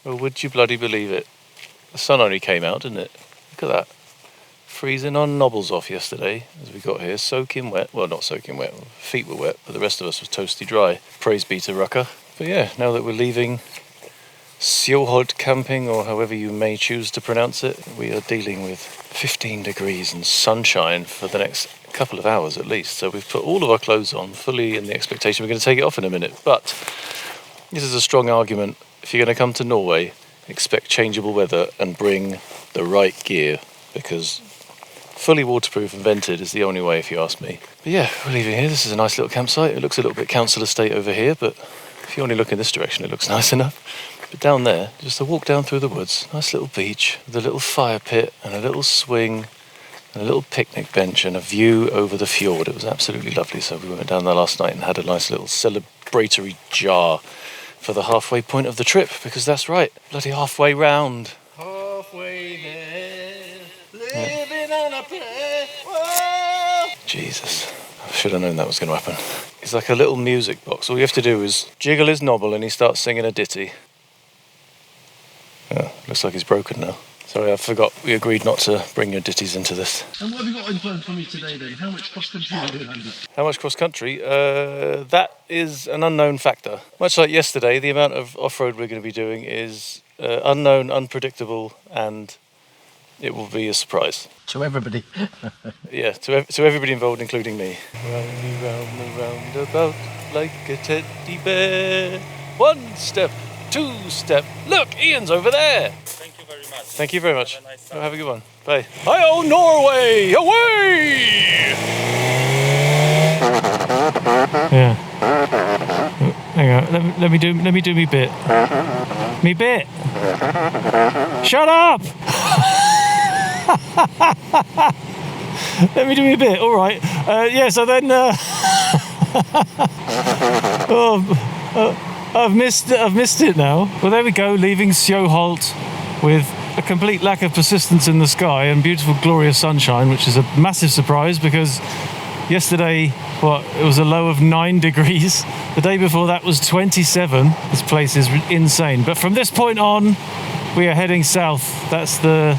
Well, would you bloody believe it? The sun only came out, didn't it? Look at that. Freezing our knobbles off yesterday as we got here. Soaking wet. Well, not soaking wet. Feet were wet, but the rest of us was toasty dry. Praise be to Rucker. But yeah, now that we're leaving Sjøholt camping, or however you may choose to pronounce it, we are dealing with 15 degrees and sunshine for the next couple of hours at least. So we've put all of our clothes on, fully in the expectation we're going to take it off in a minute. But this is a strong argument. If you're going to come to Norway, expect changeable weather and bring the right gear, because fully waterproof and vented is the only way, if you ask me. But yeah, we're leaving here. This is a nice little campsite. It looks a little bit council estate over here, but if you only look in this direction, it looks nice enough. But down there, just a walk down through the woods, nice little beach with a little fire pit and a little swing and a little picnic bench and a view over the fjord. It was absolutely lovely. So we went down there last night and had a nice little celebratory jar for the halfway point of the trip, because that's right, bloody halfway round. Halfway there, living on a prayer. Whoa! Jesus, I should have known that was going to happen. It's like a little music box. All you have to do is jiggle his knobble and he starts singing a ditty. Yeah, looks like he's broken now. Sorry, I forgot. We agreed not to bring your ditties into this. And what have you got in plan for me today then? How much cross country are you doing, Andy? How much cross country? That is an unknown factor. Much like yesterday, the amount of off-road we're going to be doing is unknown, unpredictable, and it will be a surprise. To everybody. Yeah, to everybody involved, including me. Round me round the roundabout like a teddy bear. One step, two step. Look, Ian's over there. Thank you very much. Thank you very much. Have a nice Oh, have a good one. Bye. Hi-oh, Norway! Away! Yeah. Hang on. Let me do me bit. Me bit. Shut up! Let me do me bit. All right. Yeah. So then. I've missed it now. Well, there we go. Leaving Sjøholt with a complete lack of persistence in the sky and beautiful, glorious sunshine, which is a massive surprise because yesterday, it was a low of 9 degrees. The day before that was 27. This place is insane. But from this point on, we are heading south. That's the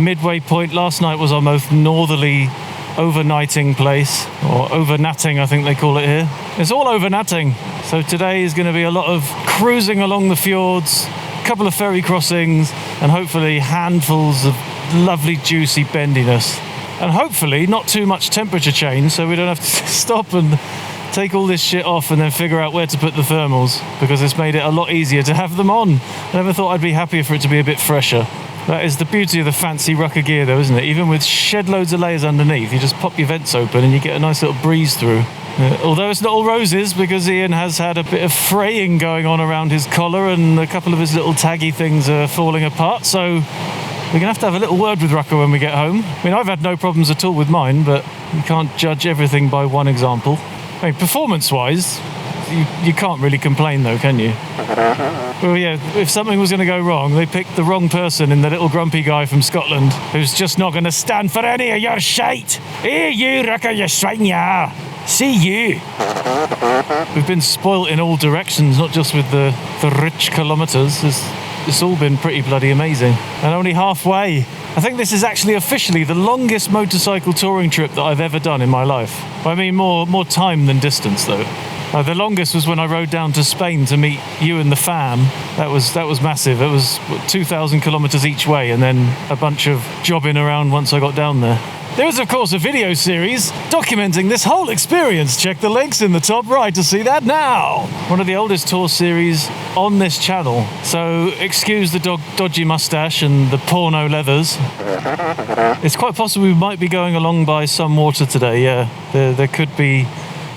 midway point. Last night was our most northerly overnighting place, or overnatting, I think they call it here. It's all overnatting. So today is going to be a lot of cruising along the fjords, a couple of ferry crossings, and hopefully handfuls of lovely, juicy bendiness. And hopefully not too much temperature change, so we don't have to stop and take all this shit off and then figure out where to put the thermals, because it's made it a lot easier to have them on. I never thought I'd be happier for it to be a bit fresher. That is the beauty of the fancy rucker gear though, isn't it? Even with shed loads of layers underneath, you just pop your vents open and you get a nice little breeze through. Although it's not all roses, because Ian has had a bit of fraying going on around his collar and a couple of his little taggy things are falling apart, so we're going to have a little word with Rucker when we get home. I mean, I've had no problems at all with mine, but you can't judge everything by one example. I mean, performance-wise, you can't really complain though, can you? Well, yeah, if something was going to go wrong, they picked the wrong person in the little grumpy guy from Scotland who's just not going to stand for any of your shite. Here you, Rucker, you swine, ya. See you. We've been spoilt in all directions, not just with the rich kilometres. It's all been pretty bloody amazing. And only halfway. I think this is actually officially the longest motorcycle touring trip that I've ever done in my life. I mean, more time than distance, though. The longest was when I rode down to Spain to meet you and the fam. That was massive. It was 2,000 kilometres each way, and then a bunch of jobbing around once I got down there. There is, of course, a video series documenting this whole experience. Check the links in the top right to see that now. One of the oldest tour series on this channel. So excuse the dodgy mustache and the porno leathers. It's quite possible we might be going along by some water today, yeah. There could be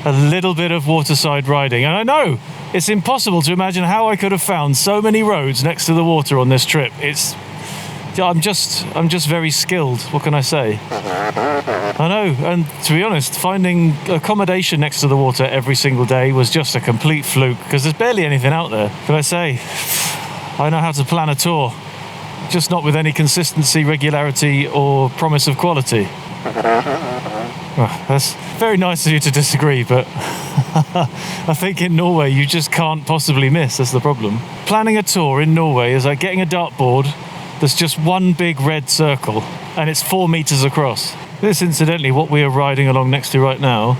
a little bit of waterside riding. And I know it's impossible to imagine how I could have found so many roads next to the water on this trip. I'm just very skilled. What can I say? I know, and to be honest, finding accommodation next to the water every single day was just a complete fluke, because there's barely anything out there. Can I say, I know how to plan a tour, just not with any consistency, regularity, or promise of quality. Well, that's very nice of you to disagree, but I think in Norway you just can't possibly miss. That's the problem. Planning a tour in Norway is like getting a dartboard that's just one big red circle and it's 4 meters across. This, incidentally, what we are riding along next to right now,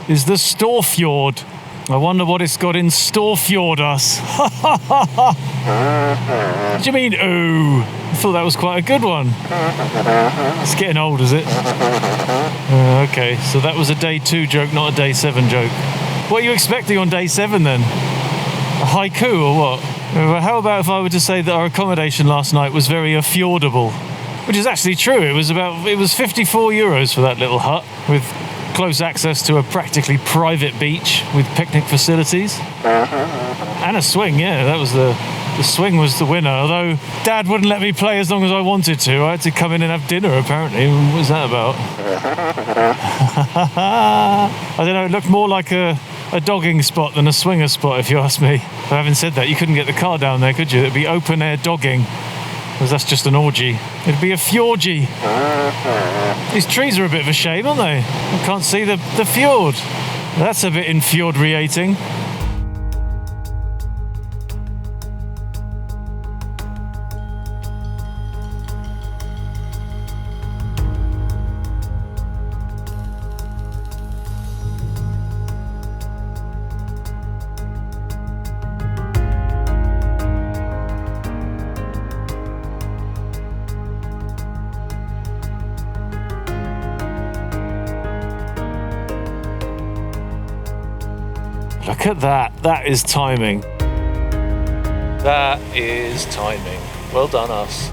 is the Storfjorden. I wonder what it's got in Storfjord us. What do you mean, ooh? I thought that was quite a good one. It's getting old, is it? Okay, so that was a day 2 joke, not a day 7 joke. What are you expecting on day 7 then? A haiku or what? How about if I were to say that our accommodation last night was very affordable? Which is actually true. It was 54 euros for that little hut with close access to a practically private beach with picnic facilities and a swing. Yeah, that was the swing was the winner, although Dad wouldn't let me play as long as I wanted to. I had to come in and have dinner, apparently. What was that about? I don't know, it looked more like a dogging spot than a swinger spot, if you ask me. But having said that, you couldn't get the car down there, could you? It'd be open air dogging, because that's just an orgy. It'd be a fjordy. These trees are a bit of a shame, aren't they? I can't see the fjord. That's a bit infuriating. Look at that. That is timing. That is timing. Well done, us.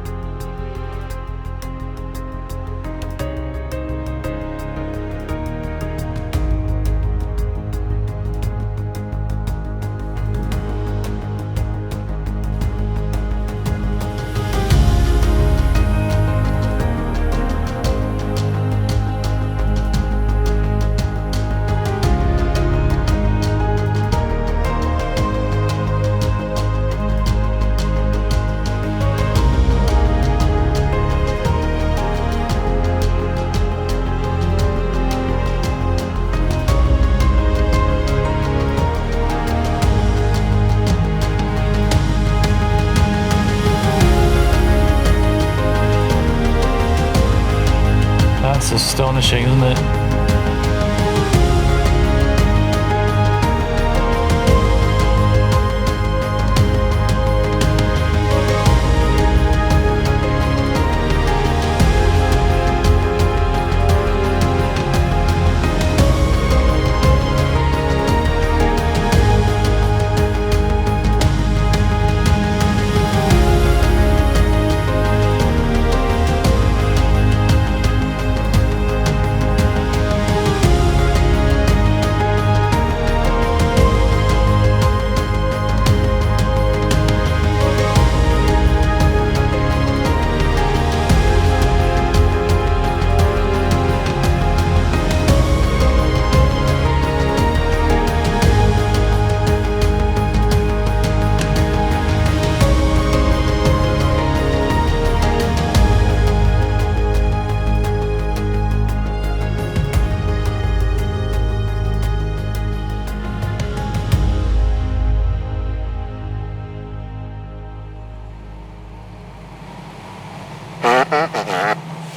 That's astonishing, isn't it?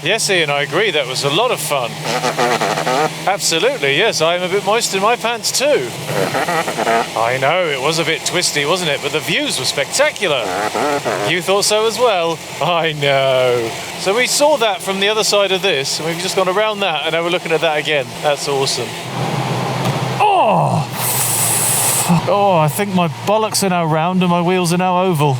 Yes, Ian, I agree. That was a lot of fun. Absolutely, yes. I am a bit moist in my pants too. I know, it was a bit twisty, wasn't it? But the views were spectacular. You thought so as well? I know. So we saw that from the other side of this, and we've just gone around that, and now we're looking at that again. That's awesome. Oh! Oh, I think my bollocks are now round and my wheels are now oval.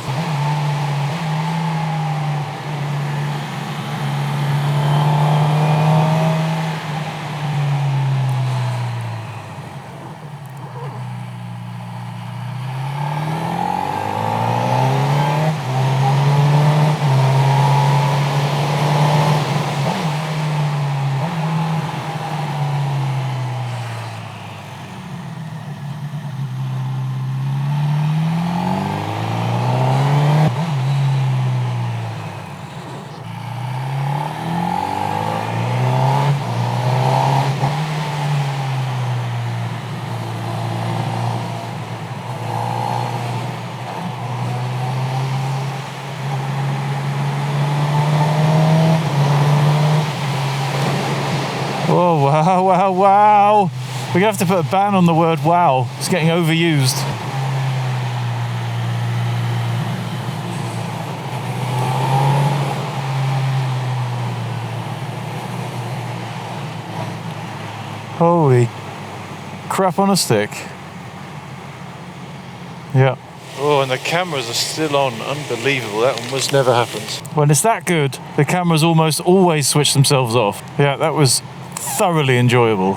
Wow, wow, wow. We're going to have to put a ban on the word wow. It's getting overused. Holy crap on a stick. Yeah. Oh, and the cameras are still on. Unbelievable. That almost never happens. When it's that good, the cameras almost always switch themselves off. Yeah, that was thoroughly enjoyable.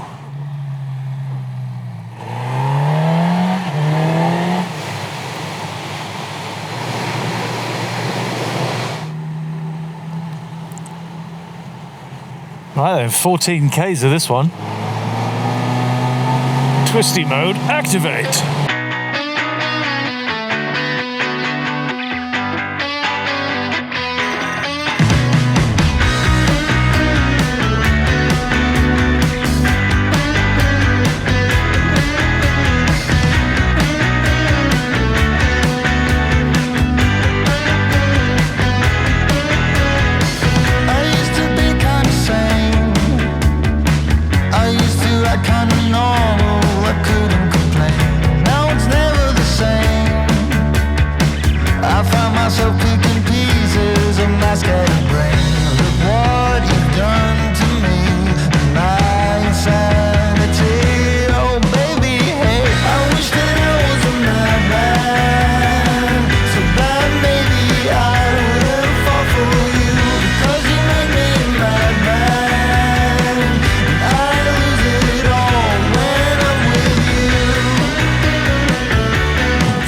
Right then, 14 Ks of this one. Twisty mode, activate.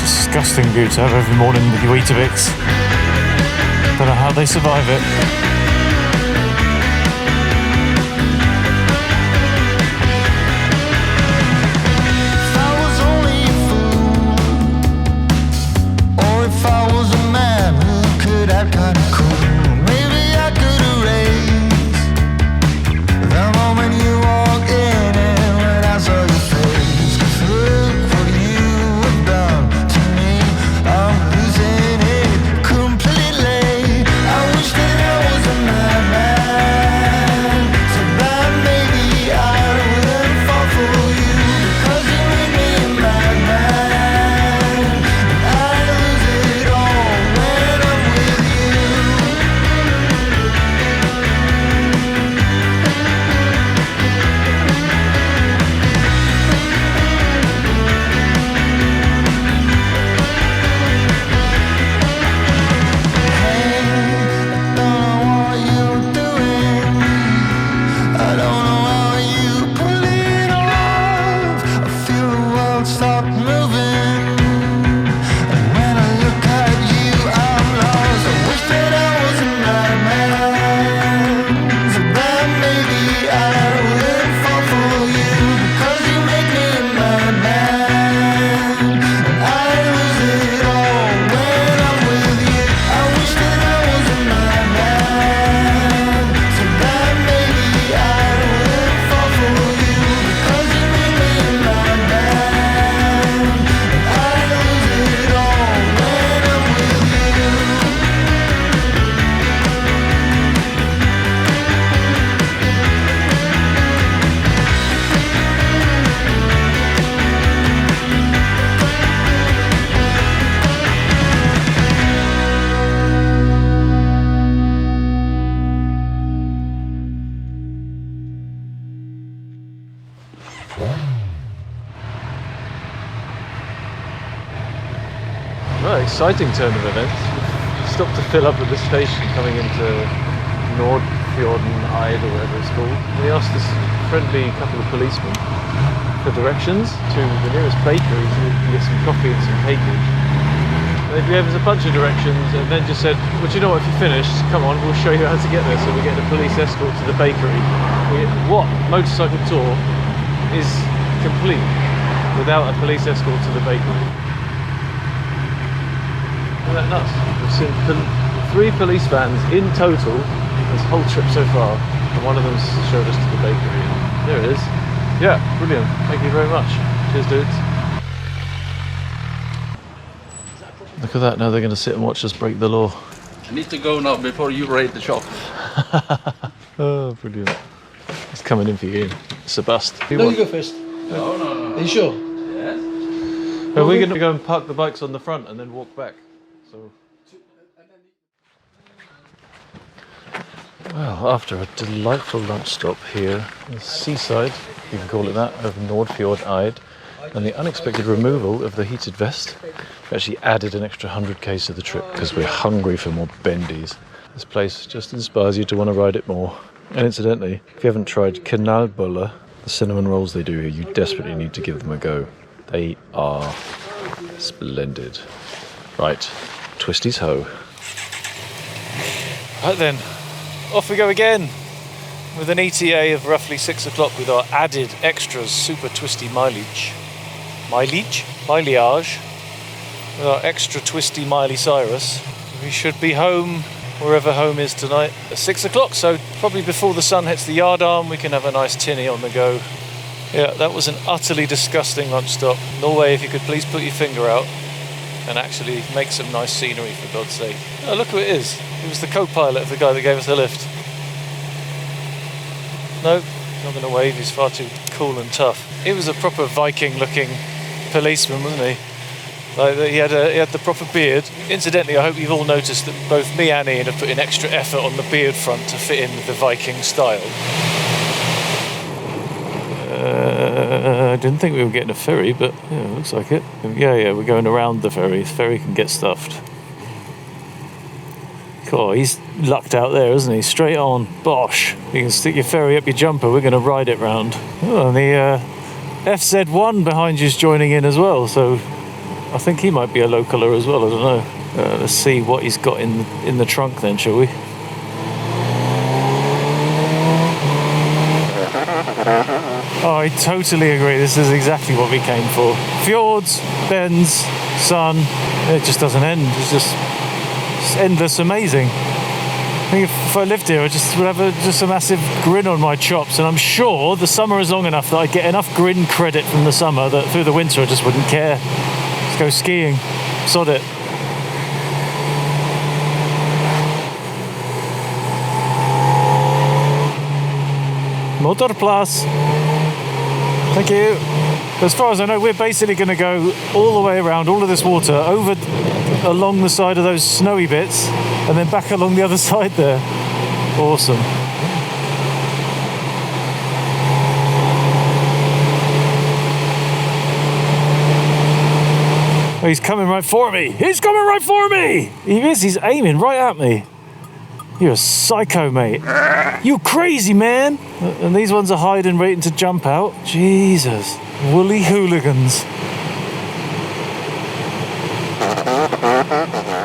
Disgusting view to have every morning with your Weetabix. Don't know how they survive it. If I was only a fool, or if I was a man who could act kinda cool, maybe I could erase the moment you walked in and when I saw your face. 'Cause look what you have done to me, I'm losing it completely. I wish that I was a madman, so bad maybe I wouldn't fall for you, because you made me a madman, and I lose it all when I'm with you. Hey, I don't know what you're doing, I don't know how you pull it off. I feel the world stop moving, and when I look at you I'm lost. I wish that I was a madman, so that maybe I wouldn't fall for you, because you make me a madman, and I lose it all when I'm with you. I wish that I was a madman, so that maybe I wouldn't fall for you, because you make me a madman, and I lose it all when I'm with you. Well, exciting turn of events. We stopped to fill up at the station coming into Norway, or whatever it's called. We asked this friendly couple of policemen for directions to the nearest bakery so we can get some coffee and some cakage. They gave us a bunch of directions and then just said, well, do you know what, if you're finished, come on, we'll show you how to get there. So we get the police escort to the bakery. What motorcycle tour is complete without a police escort to the bakery? Isn't that nuts? We've seen 3 police vans in total this whole trip so far, and one of them showed us to the bakery. And there it is. Yeah, brilliant. Thank you very much. Cheers, dudes. Look at that, now they're going to sit and watch us break the law. I need to go now before you raid the shop. Oh, brilliant. It's coming in for you. It's a bust. No, you go first. No. Are you sure? Are we going to go and park the bikes on the front and then walk back? So. Well, after a delightful lunch stop here, the seaside, you can call it that, of Norway, and the unexpected removal of the heated vest, we actually added an extra 100 k's to the trip because we're hungry for more bendies. This place just inspires you to want to ride it more. And incidentally, if you haven't tried knallboller, the cinnamon rolls they do here, you desperately need to give them a go. They are splendid. Right, Twisty's ho. Right then, off we go again with an ETA of roughly 6 o'clock with our added extras super twisty mileage. Mileage? Mileage. With our extra twisty Miley Cyrus. We should be home, wherever home is tonight, at 6 o'clock, so probably before the sun hits the yard arm we can have a nice tinny on the go. Yeah, that was an utterly disgusting lunch stop. Norway, if you could please put your finger out and actually make some nice scenery, for God's sake. Oh, look who it is. He was the co-pilot of the guy that gave us the lift. No, not going to wave, he's far too cool and tough. He was a proper Viking-looking policeman, wasn't he? Like, he had the proper beard. Incidentally, I hope you've all noticed that both me and Ian have put in extra effort on the beard front to fit in with the Viking style. I didn't think we were getting a ferry, but yeah, it looks like it. Yeah, we're going around the ferry. The ferry can get stuffed. Oh, he's lucked out there, isn't he? Straight on. Bosh. You can stick your ferry up your jumper. We're going to ride it round. Oh, and the FZ1 behind you's joining in as well, so I think he might be a localer as well. I don't know. Let's see what he's got in the trunk then, shall we? Oh, I totally agree. This is exactly what we came for. Fjords, bends, sun. It just doesn't end. It's just endless amazing. I think if I lived here, I just would have just a massive grin on my chops, and I'm sure the summer is long enough that I get enough grin credit from the summer that through the winter I just wouldn't care. Let's go skiing. Sod it. Motorplas. Thank you. As far as I know, we're basically going to go all the way around all of this water, over along the side of those snowy bits, and then back along the other side there. Awesome. Oh, he's coming right for me. He's coming right for me. He is. He's aiming right at me. You're a psycho, mate. You crazy, man. And these ones are hiding, waiting to jump out. Jesus. Woolly hooligans.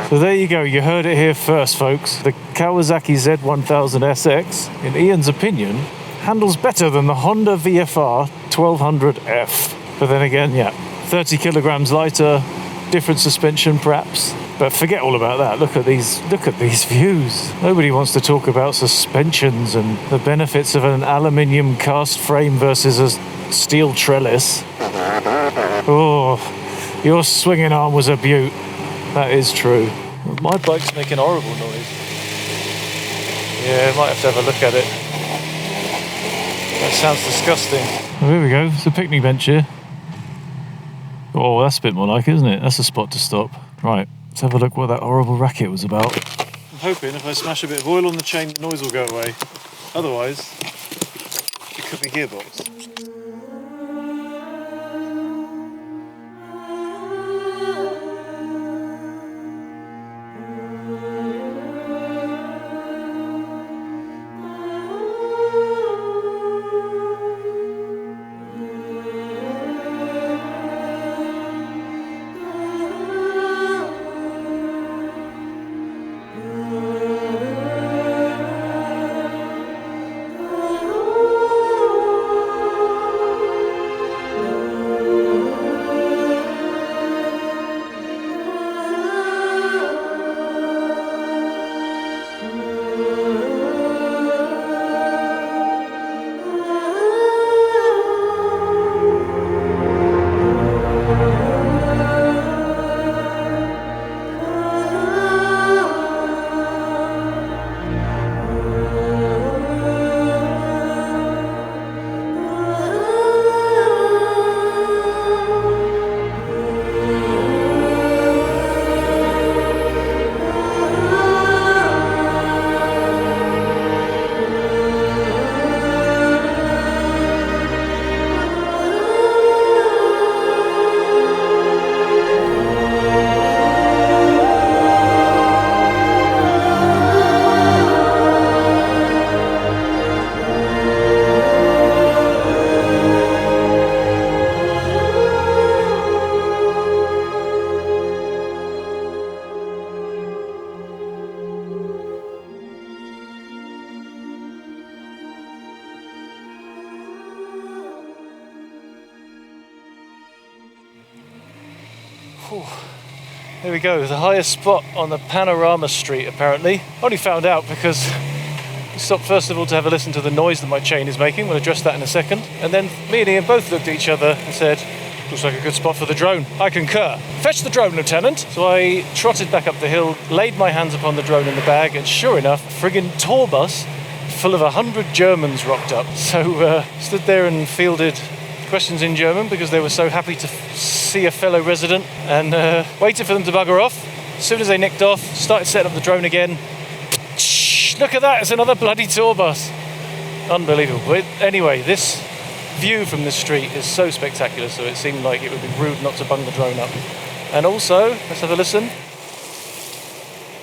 So there you go. You heard it here first, folks. The Kawasaki Z1000SX, in Ian's opinion, handles better than the Honda VFR 1200F. But then again, yeah, 30 kilograms lighter, different suspension perhaps. But forget all about that. Look at these views. Nobody wants to talk about suspensions and the benefits of an aluminium cast frame versus a steel trellis. Oh, your swinging arm was a beaut. That is true. My bike's making horrible noise. Yeah, I might have to have a look at it. That sounds disgusting. Well, here we go. It's a picnic bench here. Oh, that's a bit more like it, isn't it? That's a spot to stop. Right. Let's have a look what that horrible racket was about. I'm hoping if I smash a bit of oil on the chain, the noise will go away. Otherwise, it could be gearbox. Here we go, the highest spot on the panorama street apparently. Only found out because we stopped first of all to have a listen to the noise that my chain is making. We'll address that in a second. And then me and Ian both looked at each other and said, looks like a good spot for the drone. I concur. Fetch the drone, Lieutenant. So I trotted back up the hill, laid my hands upon the drone in the bag, and sure enough, a friggin' tour bus full of 100 Germans rocked up. So stood there and fielded questions in German because they were so happy to see a fellow resident, and waited for them to bugger off. As soon as they nicked off, started setting up the drone again. Look at that, it's another bloody tour bus. Unbelievable. But anyway, this view from this street is so spectacular, so it seemed like it would be rude not to bung the drone up. And also, let's have a listen.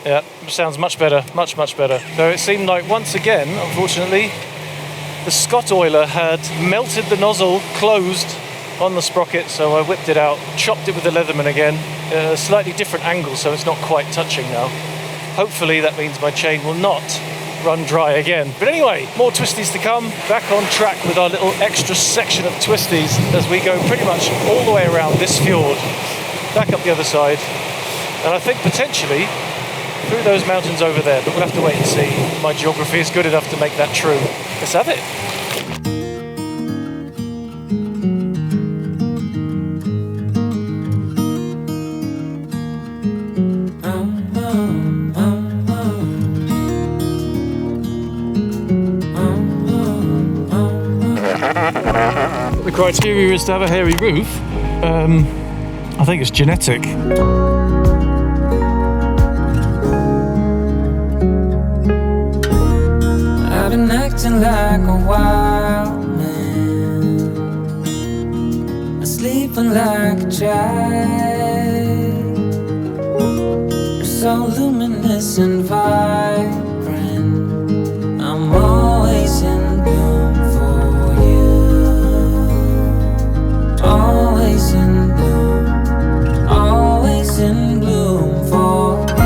Yeah, sounds much better, much better. So it seemed like once again, unfortunately, the Scott oiler had melted the nozzle closed on the sprocket, so I whipped it out, chopped it with the Leatherman again, a slightly different angle so it's not quite touching now. Hopefully that means my chain will not run dry again. But anyway, more twisties to come, back on track with our little extra section of twisties as we go pretty much all the way around this fjord, back up the other side, and I think potentially through those mountains over there, but we'll have to wait and see. My geography is good enough to make that true. Let's have it. The criteria is to have a hairy roof. I think it's genetic. I've been acting like a wild man, sleeping like a child. You're so luminous and vibrant, I'm always in bloom for you. Always in bloom, always in bloom for you.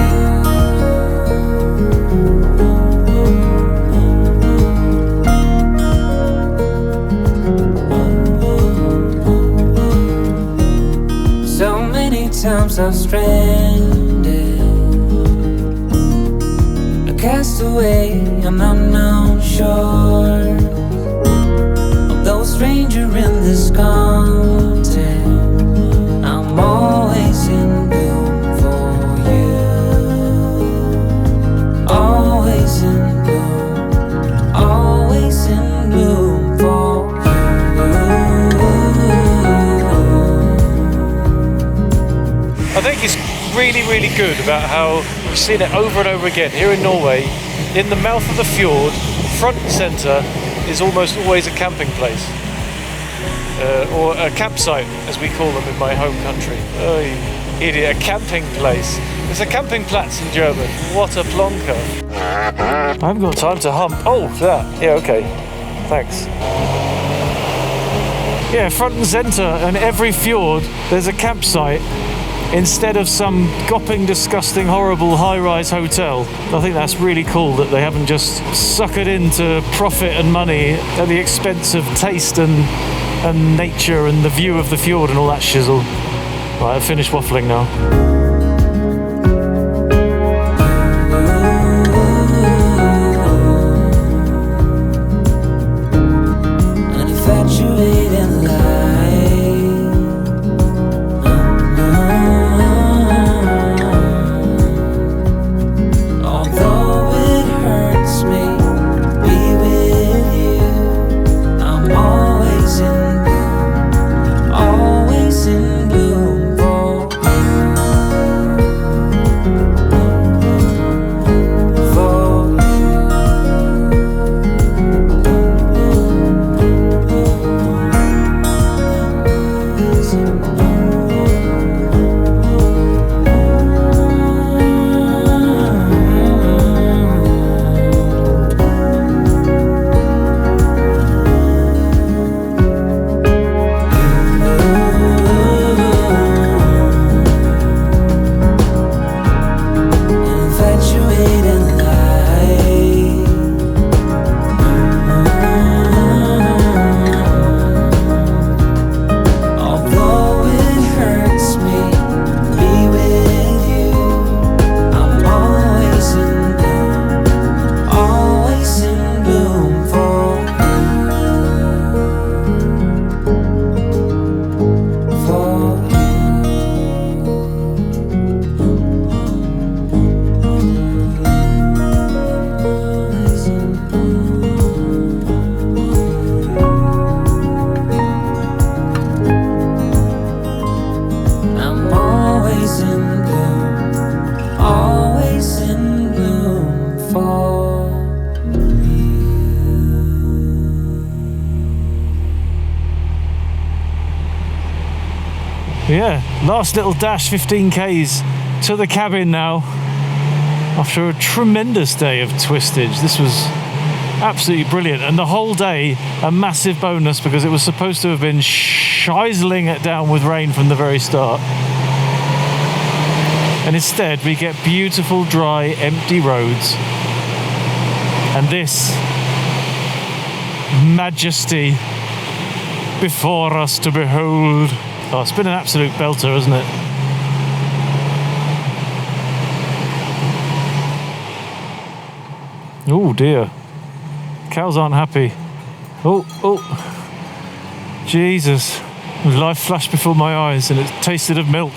Times I've stranded, a castaway on unknown shore, although a stranger in this continent, I'm always in bloom for you. Always in bloom, always in bloom for you. I think it's really good about how we've seen it over and over again here in Norway. In the mouth of the fjord, front and centre, is almost always a camping place. Or a campsite, as we call them in my home country. Oh, you idiot, a camping place. It's a Campingplatz in German. What a plonker. I haven't got time to hump. Oh, that. Yeah, okay. Thanks. Yeah, front and centre, and every fjord, there's a campsite instead of some gopping, disgusting, horrible high-rise hotel. I think that's really cool that they haven't just suckered into profit and money at the expense of taste and nature and the view of the fjord and all that shizzle. Right, I've finished waffling now. Yeah, last little dash, 15 k's to the cabin now. After a tremendous day of twistage. This was absolutely brilliant. And the whole day, a massive bonus because it was supposed to have been shizzling it down with rain from the very start. And instead, we get beautiful, dry, empty roads. And this majesty before us to behold. Oh, it's been an absolute belter, hasn't it? Oh dear. Cows aren't happy. Oh. Jesus. Life flashed before my eyes and it tasted of milk.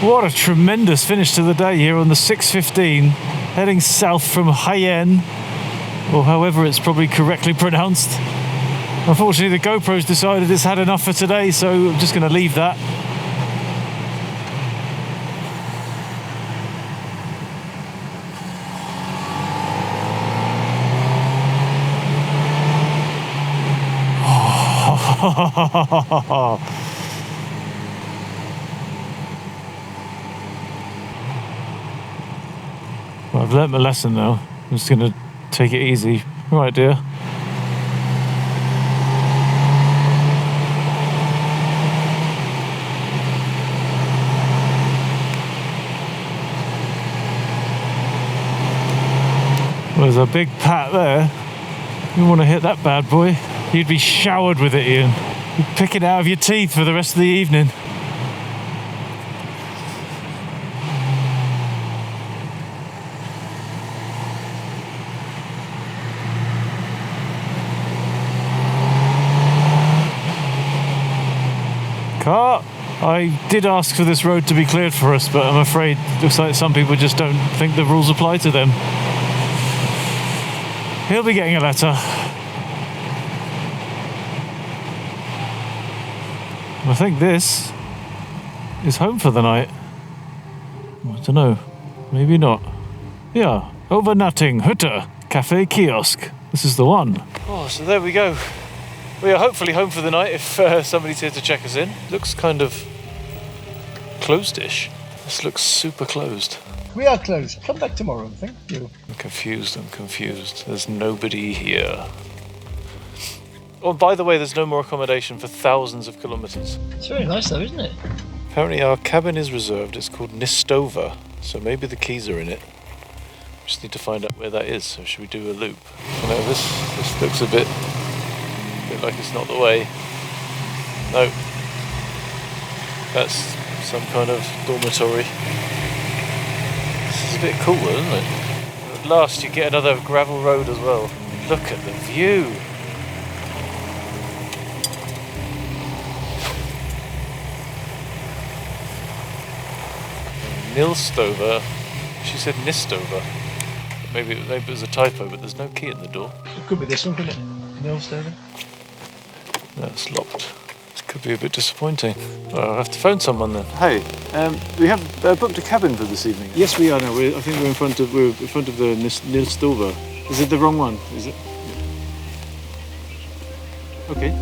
What a tremendous finish to the day here on the 6:15, heading south from Hyefjorden, or however it's probably correctly pronounced. Unfortunately, the GoPro's decided it's had enough for today, so I'm just going to leave that. Well, I've learnt my lesson now. I'm just going to take it easy. Right, dear. Well, there's a big pat there. You want to hit that bad boy? You'd be showered with it, Ian. You'd pick it out of your teeth for the rest of the evening. Car, I did ask for this road to be cleared for us, but I'm afraid it looks like some people just don't think the rules apply to them. He'll be getting a letter. I think this is home for the night. I don't know. Maybe not. Yeah, overnatting, Hütte, cafe kiosk. This is the one. Oh, so there we go. We are hopefully home for the night if somebody's here to check us in. Looks kind of closed-ish. This looks super closed. We are closed. Come back tomorrow, thank you. I'm confused. There's nobody here. Oh, by the way, there's no more accommodation for thousands of kilometres. It's very nice though, isn't it? Apparently our cabin is reserved. It's called Nistova, so maybe the keys are in it. Just need to find out where that is, so should we do a loop? You know, this looks a bit like it's not the way. No. That's some kind of dormitory. This is a bit cooler, isn't it? At last you get another gravel road as well. Look at the view. Nilstova. She said Nistova. Maybe it was a typo, but there's no key in the door. It could be this one, couldn't it? Nilstova. That's locked. This could be a bit disappointing. Well, I'll have to phone someone then. Hey, we have booked a cabin for this evening. Yes, we are now. I think we're in front of the Nilstova. Is it the wrong one? Is it? Okay.